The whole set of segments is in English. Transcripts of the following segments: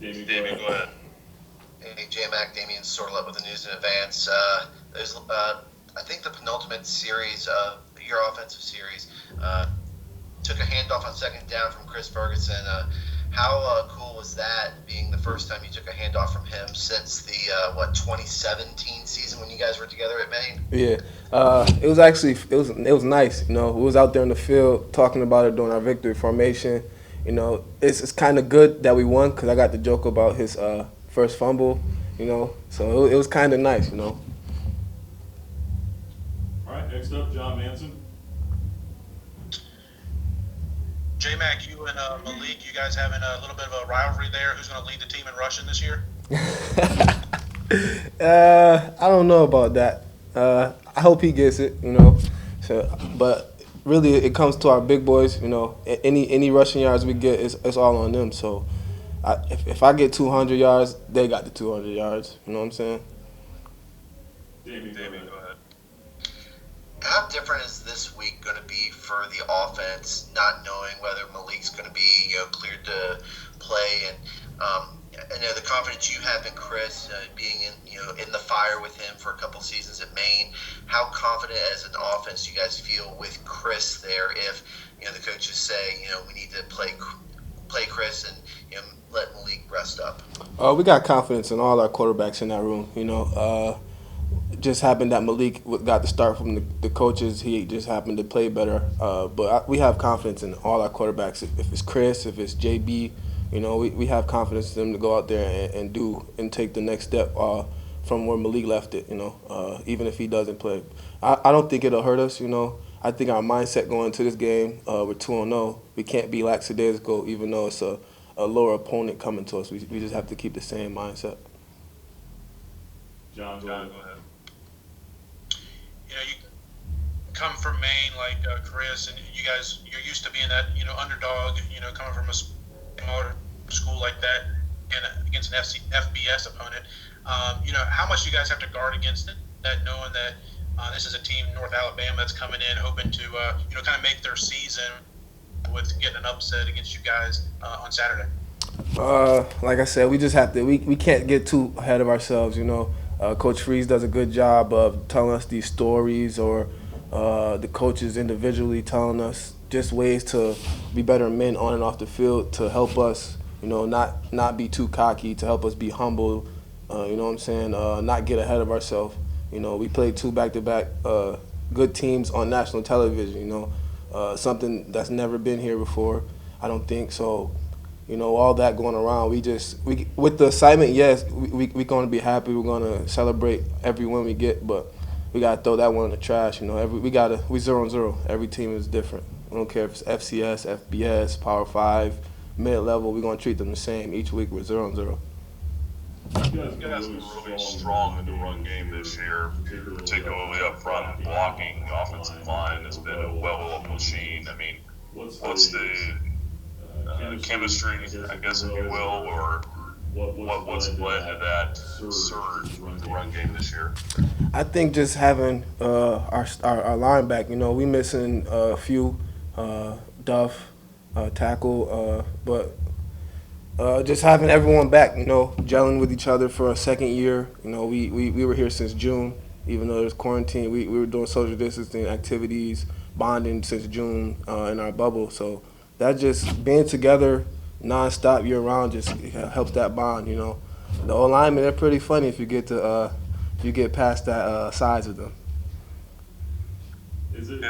Damien, go ahead. Hey, J-Mac, Damien Sorlet with the news in advance. There's, I think, the penultimate series of your offensive series took a handoff on second down from Chris Ferguson. How cool was that, being the first time you took a handoff from him since the 2017 season when you guys were together at Maine? Yeah, it was actually it was nice. We was out there in the field talking about it during our victory formation. It's kind of good that we won because I got the joke about his first fumble. So it was kind of nice. All right, next up, John Manson. J Mac, you and Malik, you guys having a little bit of a rivalry there. Who's going to lead the team in rushing this year? I don't know about that. I hope he gets it. So, but really, it comes to our big boys. Any rushing yards we get, it's all on them. So, if I get 200 yards, they got the 200 yards. You know what I'm saying? Damien, Go ahead. How different is this week going to be for the offense, not knowing whether Malik's going to be cleared to play, and I know the confidence you have in Chris, being in the fire with him for a couple seasons at Maine. How confident as an offense do you guys feel with Chris there? If the coaches say we need to play Chris and let Malik rest up. We got confidence in all our quarterbacks in that room. It just happened that Malik got the start from the coaches. He just happened to play better. But we have confidence in all our quarterbacks. If it's Chris, if it's JB, we have confidence in them to go out there and take the next step from where Malik left it. Even if he doesn't play, I don't think it'll hurt us. I think our mindset going into this game, we're 2-0. We can't be lackadaisical, even though it's a lower opponent coming to us. We just have to keep the same mindset. John, go ahead. You come from Maine like Chris, and you guys, you're used to being that underdog. Coming from a smaller school like that and against an FBS opponent. How much do you guys have to guard against that, knowing that this is a team, North Alabama, that's coming in hoping to kind of make their season with getting an upset against you guys on Saturday? Like I said, we just have to. We can't get too ahead of ourselves. Coach Freeze does a good job of telling us these stories, or the coaches individually telling us just ways to be better men on and off the field to help us. Not be too cocky, to help us be humble. You know what I'm saying? Not get ahead of ourselves. We played two back-to-back good teams on national television. Something that's never been here before. I don't think so. All that going around, we with the excitement, yes, we going to be happy. We're going to celebrate every win we get, but we got to throw that one in the trash. We 0-0. Every team is different. I don't care if it's FCS, FBS, Power 5, mid-level. We're going to treat them the same. Each week we're 0-0. You You guys been really strong in the run game this year, particularly up front and blocking. The offensive line has been a well-oiled machine. I mean, what's the chemistry, I guess, if you will, or what's led to that surge with the run game this year? I think just having our line back. We missing a few, Duff, tackle, but just having everyone back. Gelling with each other for a second year. We were here since June, even though there's quarantine. We were doing social distancing activities, bonding since June in our bubble. So that just being together nonstop year round just helps that bond. The O linemen, they're pretty funny if you get past that size of them. Is it?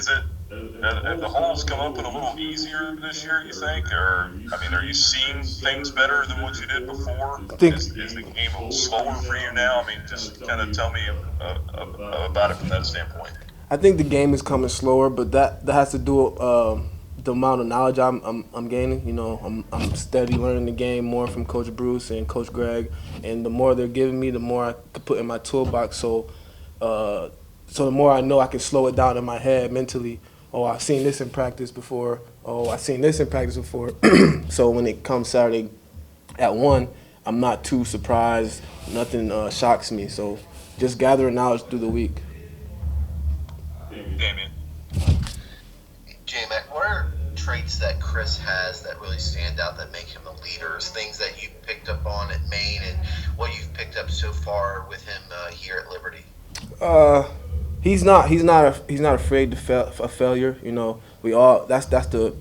Have the holes come open a little easier this year, you think? Or, are you seeing things better than what you did before? Is the game a little slower for you now? Just kind of tell me about it from that standpoint. I think the game is coming slower, but that has to do with the amount of knowledge I'm gaining. I'm steady learning the game more from Coach Bruce and Coach Greg, and the more they're giving me, the more I can put in my toolbox. So the more I know, I can slow it down in my head mentally. Oh, I've seen this in practice before. Oh, I've seen this in practice before. So when it comes Saturday at 1, I'm not too surprised. Nothing shocks me. So just gathering knowledge through the week. Damien. J-Mac, what are traits that Chris has that really stand out that make him a leader? Things that you picked up on at Maine and what you've picked up so far with him here at Liberty? Uh, he's not afraid to fail a failure. You know, we all that's the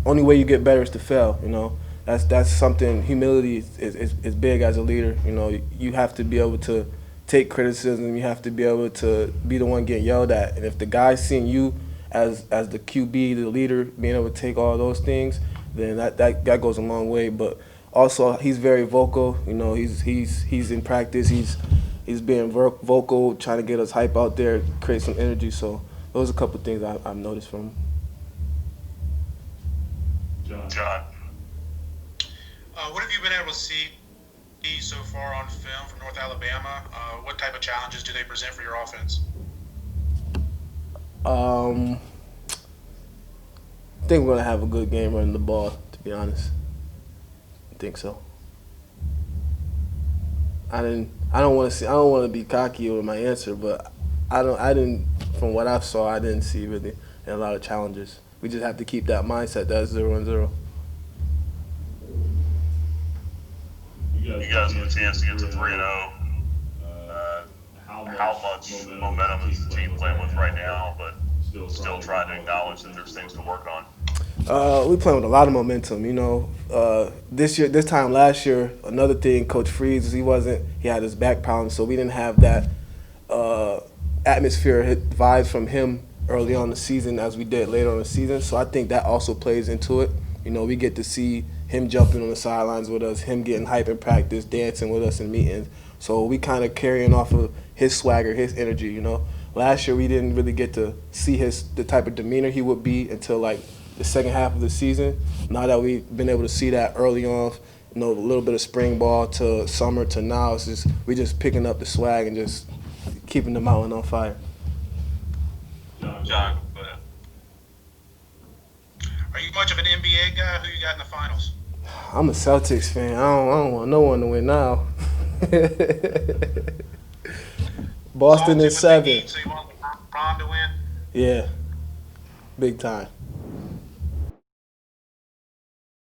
only way you get better is to fail. You know, that's something. Humility is big as a leader. You know, you have to be able to take criticism. You have to be able to be the one getting yelled at. And if the guy's seeing you as the QB, the leader, being able to take all those things, then that goes a long way. But also, he's very vocal. You know, he's in practice. He's being vocal, trying to get us hype out there, create some energy. So those are a couple of things I've noticed from him. John. What have you been able to see so far on film from North Alabama? What type of challenges do they present for your offense? I think we're gonna have a good game running the ball. To be honest, I think so. I don't want to be cocky with my answer, but I didn't. From what I saw, I didn't see really a lot of challenges. We just have to keep that mindset. That's 0-0. You guys have a chance to get to 3-0. How much momentum is the team playing with right now? But still trying to acknowledge that there's things to work on. We playing with a lot of momentum, you know. This time last year, another thing, Coach Freeze, he had his back problem, so we didn't have that atmosphere vibes from him early on in the season as we did later on in the season. So I think that also plays into it. You know, we get to see him jumping on the sidelines with us, him getting hype in practice, dancing with us in meetings. So we kind of carrying off of his swagger, his energy, you know. Last year we didn't really get to see the type of demeanor he would be until like the second half of the season. Now that we've been able to see that early on, you know, a little bit of spring ball to summer to now, we just picking up the swag and just keeping the mountain on fire. John, go ahead. Are you much of an NBA guy? Who you got in the finals? I'm a Celtics fan. I don't want no one to win now. Boston is 7. So you want LeBron to win? Yeah, big time.